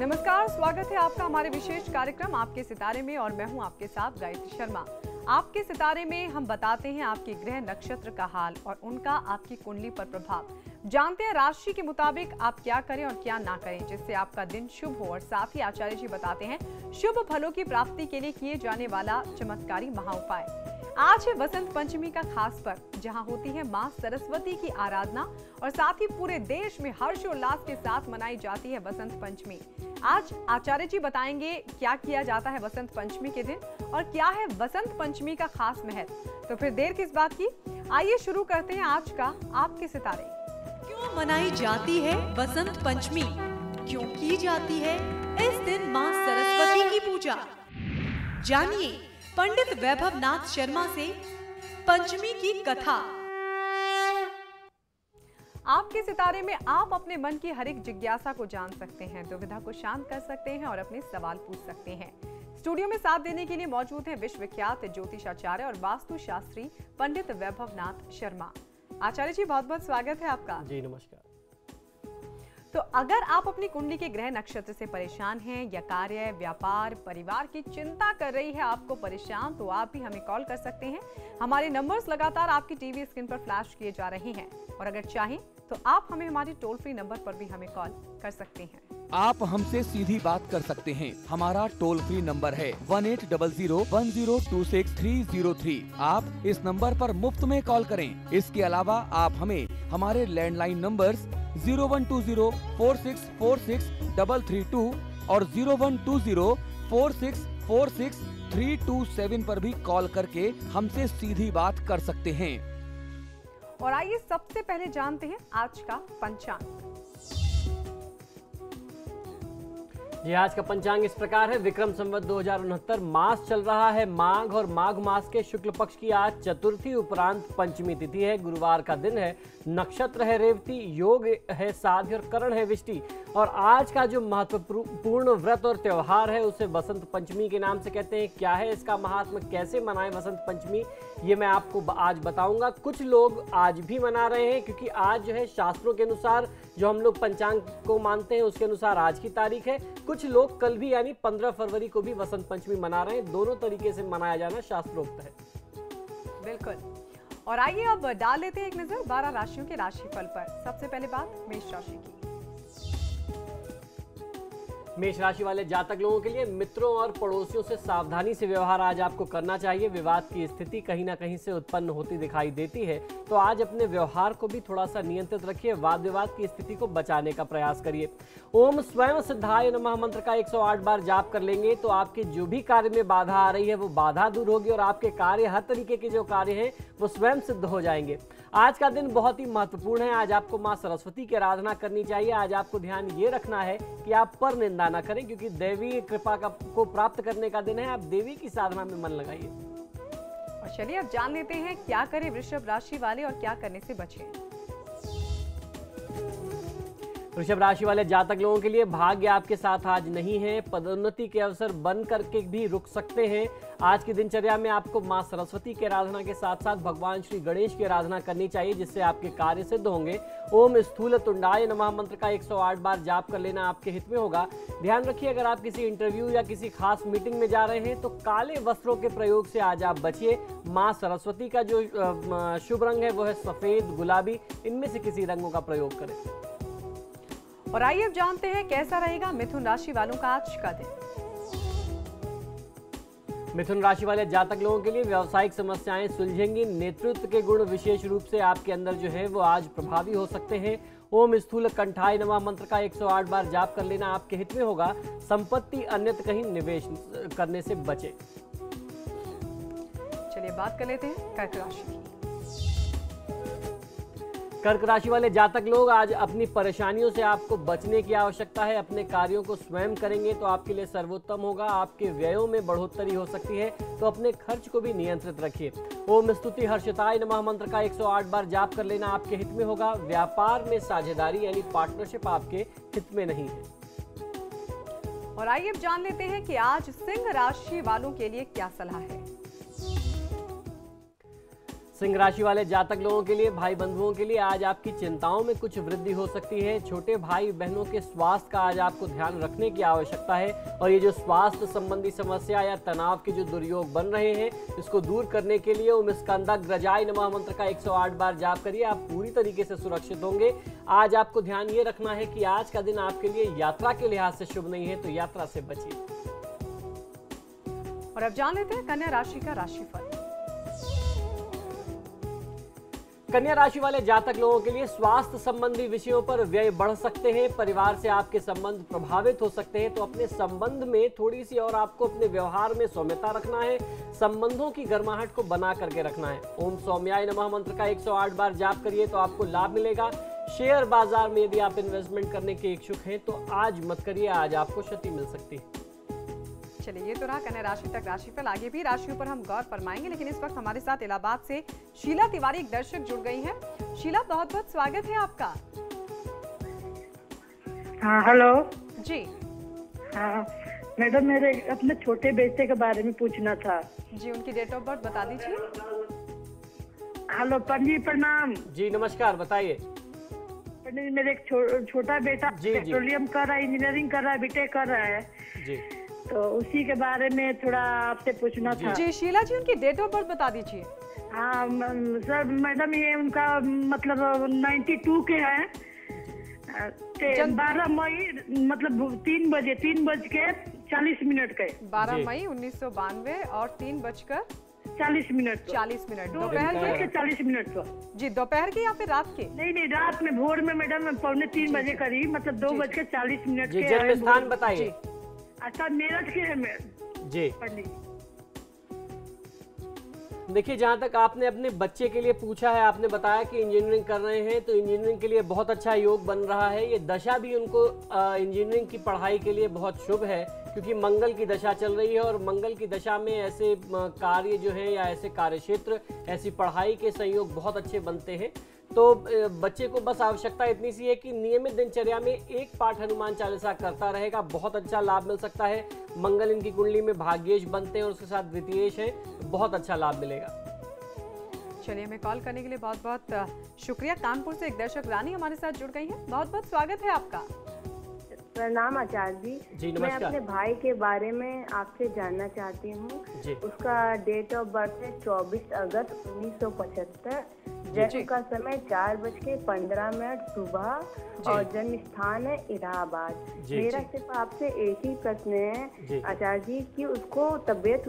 नमस्कार, स्वागत है आपका हमारे विशेष कार्यक्रम आपके सितारे में और मैं हूं आपके साथ गायत्री शर्मा। आपके सितारे में हम बताते हैं आपके ग्रह नक्षत्र का हाल और उनका आपकी कुंडली पर प्रभाव। जानते हैं राशि के मुताबिक आप क्या करें और क्या ना करें जिससे आपका दिन शुभ हो। और साथ ही आचार्य जी बताते हैं शुभ फलों की प्राप्ति के लिए किए जाने वाला चमत्कारी महाउपाय। आज है वसंत पंचमी का खास पर्व, जहां होती है मां सरस्वती की आराधना और साथ ही पूरे देश में हर्षोल्लास के साथ मनाई जाती है वसंत पंचमी। आज आचार्य जी बताएंगे क्या किया जाता है वसंत पंचमी के दिन और क्या है वसंत पंचमी का खास महत्व। तो फिर देर किस बात की, आइए शुरू करते हैं आज का आपके सितारे। क्यों मनाई जाती है वसंत पंचमी, क्यों की जाती है इस दिन मां सरस्वती की पूजा, जानिए पंडित वैभव नाथ शर्मा से पंचमी की कथा। आपके सितारे में आप अपने मन की हर एक जिज्ञासा को जान सकते हैं, दुविधा को शांत कर सकते हैं और अपने सवाल पूछ सकते हैं। स्टूडियो में साथ देने के लिए मौजूद हैं विश्वविख्यात ज्योतिषाचार्य और वास्तु शास्त्री पंडित वैभव नाथ शर्मा। आचार्य जी, बहुत बहुत स्वागत है आपका। जी नमस्कार। तो अगर आप अपनी कुंडली के ग्रह नक्षत्र से परेशान हैं या कार्य, व्यापार, परिवार की चिंता कर रही है आपको परेशान, तो आप भी हमें कॉल कर सकते हैं। हमारे नंबर्स लगातार आपकी टीवी स्क्रीन पर फ्लैश किए जा रहे हैं और अगर चाहें तो आप हमें हमारे टोल फ्री नंबर पर भी हमें कॉल कर सकते हैं। आप हमसे सीधी बात कर सकते हैं। हमारा टोल फ्री नंबर है 180010263003। आप इस नंबर पर मुफ्त में कॉल करें। इसके अलावा आप हमें हमारे लैंडलाइन नंबर्स 012046463332 और 012046463327 पर भी कॉल करके हमसे सीधी बात कर सकते हैं। और आइए सबसे पहले जानते हैं आज का पंचांग। जी आज का पंचांग इस प्रकार है। विक्रम संवत 2069 मास चल रहा है माघ और माघ मास के शुक्ल पक्ष की आज चतुर्थी उपरांत पंचमी तिथि है। गुरुवार का दिन है, नक्षत्र है रेवती, योग है साध्य और करण है विष्टि। और आज का जो महत्वपूर्ण व्रत और त्योहार है उसे वसंत पंचमी के नाम से कहते हैं। क्या है इसका महात्मा, कैसे मनाएं वसंत पंचमी, ये मैं आपको आज बताऊंगा। कुछ लोग आज भी मना रहे हैं क्योंकि आज जो है शास्त्रों के अनुसार जो हम लोग पंचांग को मानते हैं उसके अनुसार आज की तारीख है। कुछ लोग कल भी यानी 15 फरवरी को भी वसंत पंचमी मना रहे हैं। दोनों तरीके से मनाया जाना शास्त्रोक्त है। बिल्कुल। और आइए अब डाल लेते हैं एक नजर 12 राशियों के राशिफल पर। सबसे पहले बात मेष राशि की। मेष राशि वाले जातक लोगों के लिए मित्रों और पड़ोसियों से सावधानी से व्यवहार आज आपको करना चाहिए। विवाद की स्थिति कहीं ना कहीं से उत्पन्न होती दिखाई देती है, तो आज अपने व्यवहार को भी थोड़ा सा नियंत्रित रखिए। वाद विवाद की स्थिति को बचाने का प्रयास करिए। ओम स्वयं सिद्धाय नमः मंत्र का 108 बार जाप कर लेंगे तो आपके जो भी कार्य में बाधा आ रही है वो बाधा दूर होगी और आपके कार्य, हर तरीके के जो कार्य हैं वो स्वयं सिद्ध हो जाएंगे। आज का दिन बहुत ही महत्वपूर्ण है। आज आपको मां सरस्वती की आराधना करनी चाहिए। आज आपको ध्यान ये रखना है कि आप पर निंदा ना करें क्योंकि देवी कृपा को प्राप्त करने का दिन है। आप देवी की साधना में मन लगाइए। और चलिए अब जान लेते हैं क्या करें वृषभ राशि वाले और क्या करने से बचें। वृषभ राशि वाले जातक लोगों के लिए भाग्य आपके साथ आज नहीं है। पदोन्नति के अवसर बन करके भी रुक सकते हैं। आज की दिनचर्या में आपको मां सरस्वती की आराधना के साथ साथ भगवान श्री गणेश की आराधना करनी चाहिए जिससे आपके कार्य सिद्ध होंगे। ओम स्थूल तुंडाय नमः मंत्र का 108 बार जाप कर लेना आपके हित में होगा। ध्यान रखिए अगर आप किसी इंटरव्यू या किसी खास मीटिंग में जा रहे हैं तो काले वस्त्रों के प्रयोग से आज आप बचिए। मां सरस्वती का जो शुभ रंग है वो है सफेद, गुलाबी, इनमें से किसी रंगों का प्रयोग करें। और आइए अब जानते हैं कैसा रहेगा मिथुन राशि वालों का आज का दिन। मिथुन राशि वाले जातक लोगों के लिए व्यावसायिक समस्याएं सुलझेंगी। नेतृत्व के गुण विशेष रूप से आपके अंदर जो है वो आज प्रभावी हो सकते हैं। ओम स्थूल कंठाय नमः मंत्र का 108 बार जाप कर लेना आपके हित में होगा। संपत्ति अन्यत्र कहीं निवेश करने से बचे। चलिए बात कर लेते हैं कर्क राशि की। कर्क राशि वाले जातक लोग आज अपनी परेशानियों से आपको बचने की आवश्यकता है। अपने कार्यों को स्वयं करेंगे तो आपके लिए सर्वोत्तम होगा। आपके व्ययों में बढ़ोतरी हो सकती है तो अपने खर्च को भी नियंत्रित रखिए। ओम स्तुति हर्षिताय नमः मंत्र का 108 बार जाप कर लेना आपके हित में होगा। व्यापार में साझेदारी यानी पार्टनरशिप आपके हित में नहीं है। और आइए अब जान लेते हैं कि आज सिंह राशि वालों के लिए क्या सलाह है। सिंह राशि वाले जातक लोगों के लिए, भाई बंधुओं के लिए आज आपकी चिंताओं में कुछ वृद्धि हो सकती है। छोटे भाई बहनों के स्वास्थ्य का आज आपको ध्यान रखने की आवश्यकता है और ये जो स्वास्थ्य संबंधी समस्या या तनाव के जो दुर्योग बन रहे हैं, इसको दूर करने के लिए ओम स्कंदाग्रजाय नमः मंत्र का 108 बार जाप करिए। आप पूरी तरीके से सुरक्षित होंगे। आज आपको ध्यान ये रखना है कि आज का दिन आपके लिए यात्रा के लिहाज से शुभ नहीं है, तो यात्रा से बचिए। और अब जान लेते हैं कन्या राशि का राशिफल। कन्या राशि वाले जातक लोगों के लिए स्वास्थ्य संबंधी विषयों पर व्यय बढ़ सकते हैं। परिवार से आपके संबंध प्रभावित हो सकते हैं, तो अपने संबंध में थोड़ी सी और आपको अपने व्यवहार में सौम्यता रखना है। संबंधों की गर्माहट को बना करके रखना है। ओम सौम्याय नमः मंत्र का 108 बार जाप करिए तो आपको लाभ मिलेगा। शेयर बाजार में यदि आप इन्वेस्टमेंट करने के इच्छुक हैं तो आज मत करिए, आज आपको क्षति मिल सकती है। चलिए, ये तो रहा कन्या राशि तक राशिफल। आगे भी राशियों पर हम गौर फरमाएंगे, लेकिन इस वक्त हमारे साथ इलाहाबाद से शीला तिवारी एक दर्शक जुड़ गई हैं। शीला, बहुत बहुत स्वागत है आपका। हाँ, हेलो जी। हाँ मैडम, मेरे अपने छोटे बेटे के बारे में पूछना था। जी, उनकी डेट ऑफ बर्थ बता दीजिए। हेलो पंजी, प्रणाम जी नमस्कार, बताइए। पंडित, मेरे एक छोटा बेटा पेट्रोलियम कर रहा है, इंजीनियरिंग कर रहा है, बीटेक कर रहा है जी, तो उसी के बारे में थोड़ा आपसे पूछना था। जी शीला जी, उनकी डेट ऑफ बर्थ बता दीजिए। हाँ सर, मैडम ये उनका मतलब 92 के हैं, 12 मई मतलब 3:40 के 12 मई 1992 और 3:40 40 दोपहर के 40 मिनट को। जी, दोपहर के या फिर रात के? नहीं, रात में, भोर में मैडम, 2:45 करीब, मतलब 2:40 जी, जन्म स्थान बताइए। अच्छा, मेरठ के है जी पंडित। देखिए, जहाँ तक आपने अपने बच्चे के लिए पूछा है, आपने बताया कि इंजीनियरिंग कर रहे हैं, तो इंजीनियरिंग के लिए बहुत अच्छा योग बन रहा है। ये दशा भी उनको इंजीनियरिंग की पढ़ाई के लिए बहुत शुभ है, क्योंकि मंगल की दशा चल रही है और मंगल की दशा में ऐसे कार्य जो है या ऐसे कार्य क्षेत्र, ऐसी पढ़ाई के संयोग बहुत अच्छे बनते हैं। तो बच्चे को बस आवश्यकता इतनी सी है कि नियमित दिनचर्या में एक पाठ हनुमान चालीसा करता रहेगा, बहुत अच्छा लाभ मिल सकता है। मंगल इनकी कुंडली में भाग्येश बनते हैं और उसके साथ द्वितीयेश है, बहुत अच्छा लाभ मिलेगा। चलिए, हमें कॉल करने के लिए बहुत बहुत शुक्रिया। कानपुर से एक दर्शक रानी हमारे साथ जुड़ गई हैं। बहुत बहुत स्वागत है आपका। प्रणाम आचार्य जी, मैं अपने भाई के बारे में आपसे जानना चाहती हूँ। उसका डेट ऑफ बर्थ है 24 अगस्त 1975, जन्म का समय 4:15 सुबह और जन्म स्थान है इलाहाबाद। मेरा सिर्फ आपसे एक ही प्रश्न है आचार्य जी कि उसकी तबीयत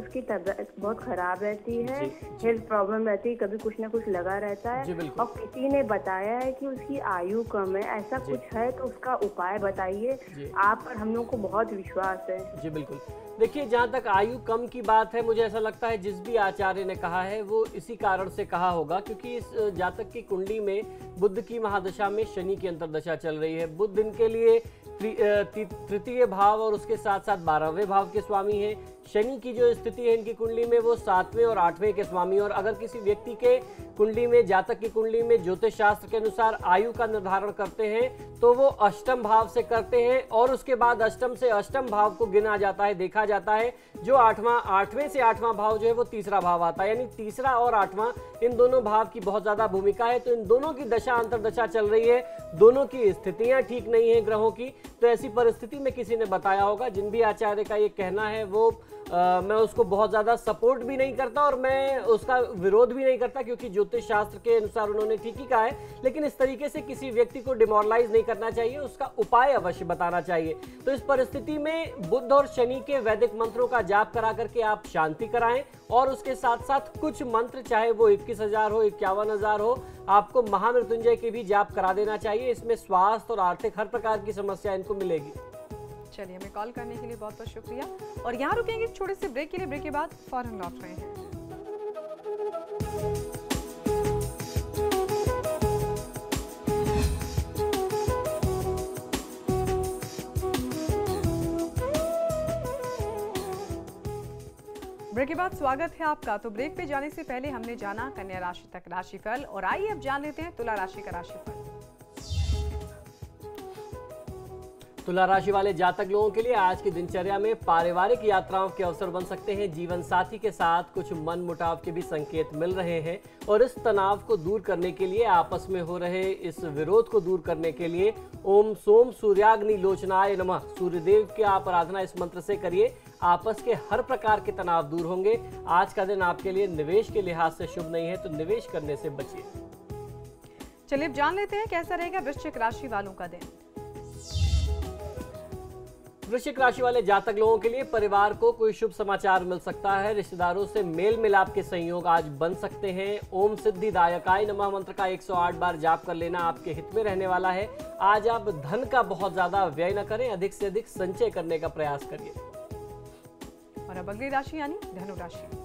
बहुत खराब रहती है, हेल्थ प्रॉब्लम रहती है, कभी कुछ ना कुछ लगा रहता है और किसी ने बताया है कि उसकी आयु कम है। ऐसा कुछ है तो उसका उपाय बताइए। आप पर हम लोग को बहुत विश्वास है। जी बिल्कुल। देखिए, जहाँ तक आयु कम की बात है, मुझे ऐसा लगता है जिस भी आचार्य ने कहा है वो इसी कारण से कहा होगा, क्योंकि इस जातक की कुंडली में बुध की महादशा में शनि की अंतर्दशा चल रही है। बुध इनके लिए तृतीय भाव और उसके साथ साथ 12वें भाव के स्वामी हैं। शनि की जो स्थिति है इनकी कुंडली में वो 7वें और 8वें के स्वामी। और अगर किसी व्यक्ति के कुंडली में, जातक की कुंडली में ज्योतिष शास्त्र के अनुसार आयु का निर्धारण करते हैं तो वो अष्टम भाव से करते हैं और उसके बाद अष्टम से अष्टम भाव को गिना जाता है, देखा जाता है। जो 8वें से 8वां भाव जो है वो तीसरा भाव आता है, यानी तीसरा और 8वां इन दोनों भाव की बहुत ज्यादा भूमिका है। तो इन दोनों की दशा अंतर्दशा चल रही है, दोनों की स्थितियां ठीक नहीं है ग्रहों की। तो ऐसी परिस्थिति में किसी ने बताया होगा। जिन भी आचार्य का ये कहना है वो मैं उसको बहुत ज़्यादा सपोर्ट भी नहीं करता और मैं उसका विरोध भी नहीं करता, क्योंकि ज्योतिष शास्त्र के अनुसार उन्होंने ठीक ही कहा है। लेकिन इस तरीके से किसी व्यक्ति को डिमोरलाइज नहीं करना चाहिए, उसका उपाय अवश्य बताना चाहिए। तो इस परिस्थिति में बुध और शनि के वैदिक मंत्रों का जाप करा करके आप शांति कराएं और उसके साथ साथ कुछ मंत्र, चाहे वो 21,000 हो, 51,000 हो, आपको महामृत्युंजय के भी जाप करा देना चाहिए। इसमें स्वास्थ्य और आर्थिक हर प्रकार की समस्या इनको मिलेगी। चलिए, हमें कॉल करने के लिए बहुत बहुत शुक्रिया। और यहाँ रुकेंगे छोटे से ब्रेक के लिए। ब्रेक के बाद फौरन लौट रहे हैं। ब्रेक के बाद स्वागत है आपका। तो ब्रेक पे जाने से पहले हमने जाना कन्या राशि तक राशिफल, और आइए अब जान लेते हैं तुला राशि का राशिफल। तुला राशि वाले जातक लोगों के लिए आज की दिनचर्या में पारिवारिक यात्राओं के अवसर बन सकते हैं। जीवन साथी के साथ कुछ मन मुटाव के भी संकेत मिल रहे हैं और इस तनाव को दूर करने के लिए, आपस में हो रहे इस विरोध को दूर करने के लिए ओम सोम सूर्याग्नि लोचनाय नमः सूर्यदेव की आप आराधना इस मंत्र से करिए। आपस के हर प्रकार के तनाव दूर होंगे। आज का दिन आपके लिए निवेश के लिहाज से शुभ नहीं है, तो निवेश करने से बचिए। चलिए अब जान लेते हैं कैसा रहेगा वृश्चिक राशि वालों का दिन। वृश्चिक राशि वाले जातक लोगों के लिए परिवार को कोई शुभ समाचार मिल सकता है। रिश्तेदारों से मेल मिलाप के संयोग आज बन सकते हैं। ओम सिद्धिदायकाय नमः मंत्र का 108 बार जाप कर लेना आपके हित में रहने वाला है। आज आप धन का बहुत ज्यादा व्यय न करें, अधिक से अधिक संचय करने का प्रयास करिए। और अब अगली राशि यानी धनु राशि।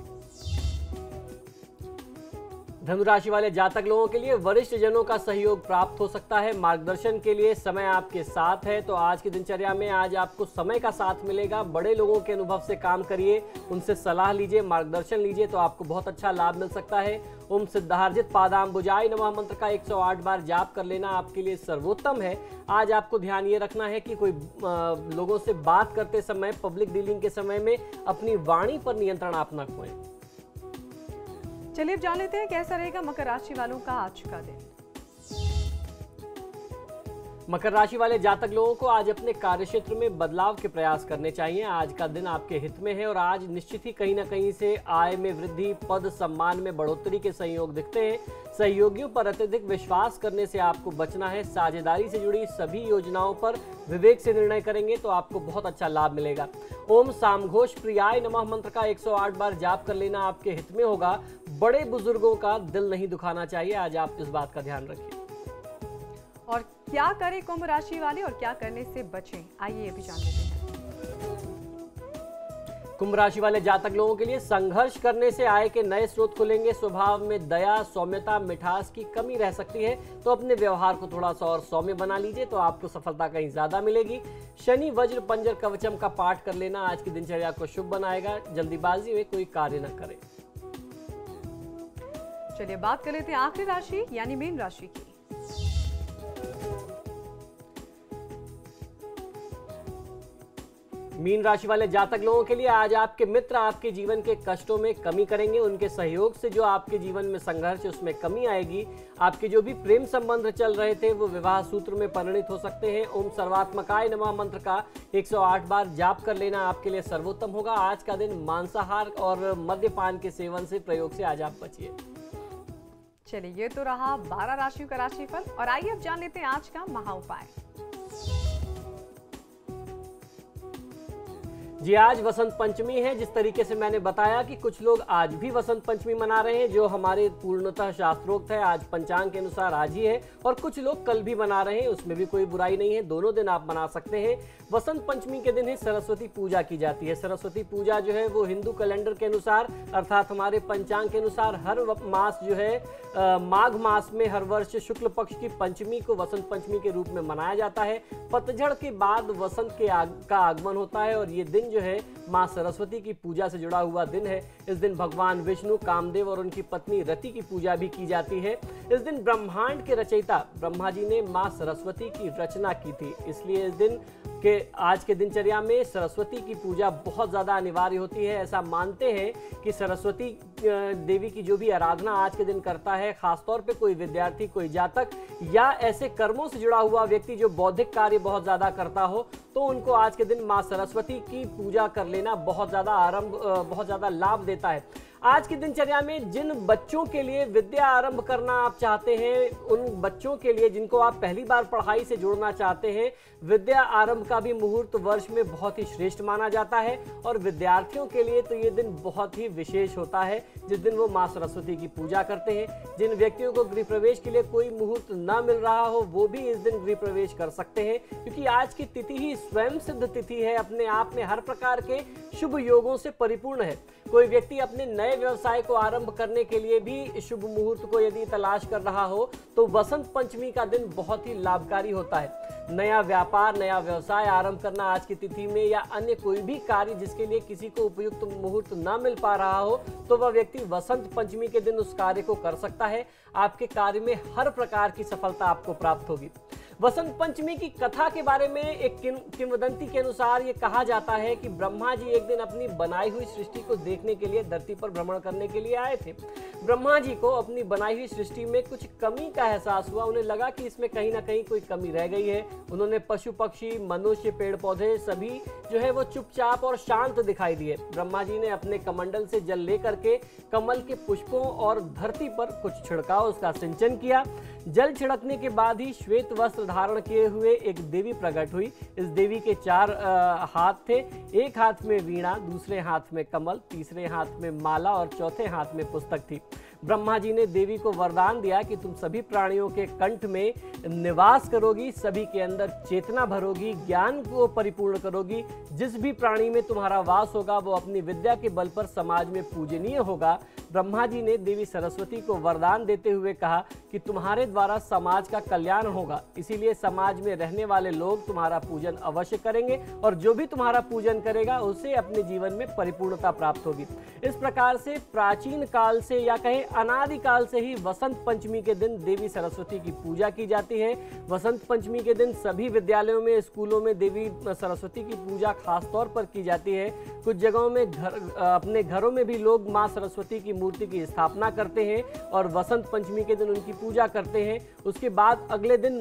धनु राशि वाले जातक लोगों के लिए वरिष्ठ जनों का सहयोग प्राप्त हो सकता है। मार्गदर्शन के लिए समय आपके साथ है, तो आज की दिनचर्या में आज आपको समय का साथ मिलेगा। बड़े लोगों के अनुभव से काम करिए, उनसे सलाह लीजिए, मार्गदर्शन लीजिए, तो आपको बहुत अच्छा लाभ मिल सकता है। ओम सिद्धार्जित पादाम्बुजाय नमः मंत्र का 108 बार जाप कर लेना आपके लिए सर्वोत्तम है। आज आपको ध्यान ये रखना है कि कोई लोगों से बात करते समय, पब्लिक डीलिंग के समय में अपनी वाणी पर नियंत्रण आप न खोएं। चलिए अब जान लेते हैं कैसा रहेगा मकर राशि वालों का आज का दिन। मकर राशि वाले जातक लोगों को आज अपने कार्यक्षेत्र में बदलाव के प्रयास करने चाहिए। आज का दिन आपके हित में है और आज निश्चित ही कहीं ना कहीं से आय में वृद्धि, पद सम्मान में बढ़ोतरी के संयोग दिखते हैं। सहयोगियों पर अत्यधिक विश्वास करने से आपको बचना है। साझेदारी से जुड़ी सभी योजनाओं पर विवेक से निर्णय करेंगे तो आपको बहुत अच्छा लाभ मिलेगा। ओम सामघोष प्रियाय नमः मंत्र का 108 बार जाप कर लेना आपके हित में होगा। बड़े बुजुर्गों का दिल नहीं दुखाना चाहिए, आज आप इस बात का ध्यान रखिए। और क्या करें कुंभ राशि वाले और क्या करने से बचें, आइए ये भी जान लेते हैं। कुंभ राशि वाले जातक लोगों के लिए संघर्ष करने से आय के नए स्रोत खुलेंगे। स्वभाव में दया, सौम्यता, मिठास की कमी रह सकती है, तो अपने व्यवहार को थोड़ा सा और सौम्य बना लीजिए, तो आपको सफलता कहीं ज्यादा मिलेगी। शनि वज्र पंजर कवचम का पाठ कर लेना आज की दिनचर्या को शुभ बनाएगा। जल्दीबाजी में कोई कार्य न करें। चलिए बात कर लेते हैं आखिरी राशि यानी मीन राशि की। मीन राशि वाले जातक लोगों के लिए आज आपके मित्र आपके जीवन के कष्टों में कमी करेंगे। उनके सहयोग से जो आपके जीवन में संघर्ष है उसमें कमी आएगी। आपके जो भी प्रेम संबंध चल रहे थे वो विवाह सूत्र में परिणित हो सकते हैं। ओम सर्वात्मकाय नमः मंत्र का 108 बार जाप कर लेना आपके लिए सर्वोत्तम होगा। आज का दिन मांसाहार और मद्यपान के सेवन से, प्रयोग से आज आप बचिए। चलिए ये तो रहा 12 राशियों का राशिफल और आइए अब जान लेते हैं आज का महा उपाय। जी आज वसंत पंचमी है। जिस तरीके से मैंने बताया कि कुछ लोग आज भी वसंत पंचमी मना रहे हैं, जो हमारे पूर्णतः शास्त्रोक्त है, आज पंचांग के अनुसार आज ही है, और कुछ लोग कल भी मना रहे हैं, उसमें भी कोई बुराई नहीं है, दोनों दिन आप मना सकते हैं। वसंत पंचमी के दिन ही सरस्वती पूजा की जाती है। सरस्वती पूजा जो है वो हिंदू कैलेंडर के अनुसार अर्थात हमारे पंचांग के अनुसार हर मास जो है माघ मास में हर वर्ष शुक्ल पक्ष की पंचमी को वसंत पंचमी के रूप में मनाया जाता है। पतझड़ के बाद वसंत का आगमन होता है और ये दिन जो है माँ सरस्वती की पूजा से जुड़ा हुआ दिन है। इस दिन भगवान विष्णु, कामदेव और उनकी पत्नी रति की पूजा भी की जाती है। इस दिन ब्रह्मांड के रचयिता ब्रह्मा जी ने माँ सरस्वती की रचना की थी, इसलिए इस दिन के आज के दिनचर्या में सरस्वती की पूजा बहुत ज्यादा अनिवार्य होती है। ऐसा मानते हैं कि सरस्वती देवी की जो भी आराधना आज के दिन करता है, खासतौर पे कोई विद्यार्थी, कोई जातक या ऐसे कर्मों से जुड़ा हुआ व्यक्ति जो बौद्धिक कार्य बहुत ज्यादा करता हो, तो उनको आज के दिन माँ सरस्वती की पूजा कर लेना बहुत ज्यादा लाभ देता है। आज की दिनचर्या में जिन बच्चों के लिए विद्या आरंभ करना आप चाहते हैं, उन बच्चों के लिए जिनको आप पहली बार पढ़ाई से जोड़ना चाहते हैं, विद्या आरंभ का भी मुहूर्त वर्ष में बहुत ही श्रेष्ठ माना जाता है। और विद्यार्थियों के लिए तो ये दिन बहुत ही विशेष होता है, जिस दिन वो माँ सरस्वती की पूजा करते हैं। जिन व्यक्तियों को गृह प्रवेश के लिए कोई मुहूर्त न मिल रहा हो, वो भी इस दिन गृह प्रवेश कर सकते हैं, क्योंकि आज की तिथि ही स्वयं सिद्ध तिथि है, अपने आप में हर प्रकार के शुभ योगों से परिपूर्ण है। कोई व्यक्ति अपने नए व्यवसाय को आरंभ करने के लिए भी शुभ मुहूर्त को यदि तलाश कर रहा हो, तो वसंत पंचमी का दिन बहुत ही लाभकारी होता है। नया व्यापार, नया व्यवसाय आरंभ करना आज की तिथि में, या अन्य कोई भी कार्य जिसके लिए किसी को उपयुक्त मुहूर्त न मिल पा रहा हो, तो वह व्यक्ति वसंत पंचमी के दिन उस कार्य को कर सकता है। आपके कार्य में हर प्रकार की सफलता आपको प्राप्त होगी। वसंत पंचमी की कथा के बारे में एक किंवदंती के अनुसार ये कहा जाता है कि ब्रह्मा जी एक दिन अपनी बनाई हुई सृष्टि को देखने के लिए धरती पर भ्रमण करने के लिए आए थे। ब्रह्मा जी को अपनी बनाई हुई सृष्टि में कुछ कमी का एहसास हुआ। उन्हें लगा कि इसमें कहीं ना कहीं कोई कमी रह गई है। उन्होंने पशु पक्षी, मनुष्य, पेड़ पौधे सभी जो है वो चुपचाप और शांत दिखाई दिए। ब्रह्मा जी ने अपने कमंडल से जल लेकर के कमल के पुष्पों और धरती पर कुछ छिड़काव, उसका सिंचन किया। जल छिड़कने के बाद ही श्वेत वस्त्र धारण किए हुए एक देवी प्रकट हुई। इस देवी के 4 हाथ थे। एक हाथ में वीणा, दूसरे हाथ में कमल, तीसरे हाथ में माला और चौथे हाथ में पुस्तक थी। ब्रह्मा जी ने देवी को वरदान दिया कि तुम सभी प्राणियों के कंठ में निवास करोगी, सभी के अंदर चेतना भरोगी, ज्ञान को परिपूर्ण करोगी। जिस भी प्राणी में तुम्हारा वास होगा वो अपनी विद्या के बल पर समाज में पूजनीय होगा। ब्रह्मा जी ने देवी सरस्वती को वरदान देते हुए कहा कि तुम्हारे द्वारा समाज का कल्याण होगा, इसीलिए समाज में रहने वाले लोग तुम्हारा पूजन अवश्य करेंगे और जो भी तुम्हारा पूजन करेगा उसे अपने जीवन में परिपूर्णता प्राप्त होगी। इस प्रकार से प्राचीन काल से या कहें अनादिकाल से ही वसंत पंचमी के दिन देवी सरस्वती की पूजा की जाती है। वसंत पंचमी के दिन सभी विद्यालयों में, स्कूलों में देवी सरस्वती की पूजा खास तौर पर की जाती है। कुछ जगहों में अपने घरों में भी लोग माँ सरस्वती की मूर्ति की स्थापना करते हैं और वसंत पंचमी के दिन उनकी पूजा करते हैं। उसके बाद अगले दिन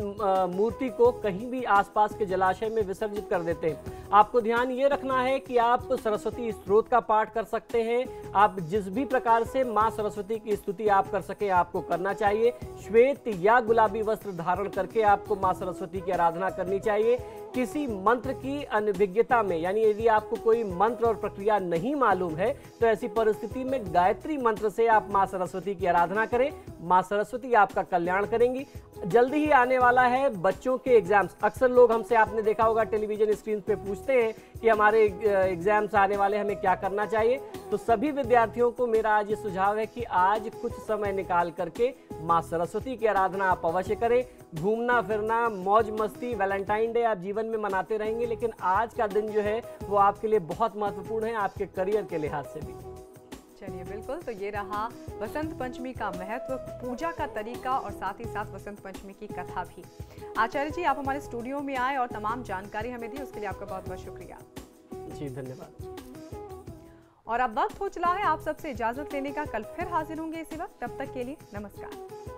मूर्ति को कहीं भी आसपास के जलाशय में विसर्जित कर देते हैं। आपको ध्यान ये रखना है कि आप सरस्वती स्तोत्र का पाठ कर सकते हैं। आप जिस भी प्रकार से माँ सरस्वती की स्तुति आप कर सके आपको करना चाहिए। श्वेत या गुलाबी वस्त्र धारण करके आपको माँ सरस्वती की आराधना करनी चाहिए। किसी मंत्र की अनभिज्ञता में, यानी यदि आपको कोई मंत्र और प्रक्रिया नहीं मालूम है तो ऐसी परिस्थिति में गायत्री मंत्र से आप माँ सरस्वती की आराधना करें। माँ सरस्वती आपका कल्याण करेंगी। जल्दी ही आने वाला है बच्चों के एग्जाम्स। अक्सर लोग हमसे, आपने देखा होगा टेलीविजन स्क्रीन पे, पूछते हैं कि हमारे एग्जाम्स आने वाले, हमें क्या करना चाहिए। तो सभी विद्यार्थियों को मेरा आज ये सुझाव है कि आज कुछ समय निकाल करके माँ सरस्वती की आराधना आप अवश्य करें। घूमना फिरना, मौज मस्ती, वैलेंटाइन डे आप जीवन में मनाते रहेंगे, लेकिन आज का दिन जो है वो आपके लिए बहुत महत्वपूर्ण है, आपके करियर के लिहाज से भी। चलिए, बिल्कुल। तो ये रहा वसंत पंचमी का महत्व, पूजा का तरीका और साथ ही साथ वसंत पंचमी की कथा भी। आचार्य जी, आप हमारे स्टूडियो में आए और तमाम जानकारी हमें दी, उसके लिए आपका बहुत बहुत शुक्रिया। जी, धन्यवाद। और अब वक्त हो चला है आप सबसे इजाजत लेने का। कल फिर हाजिर होंगे इसी वक्त, तब तक के लिए नमस्कार।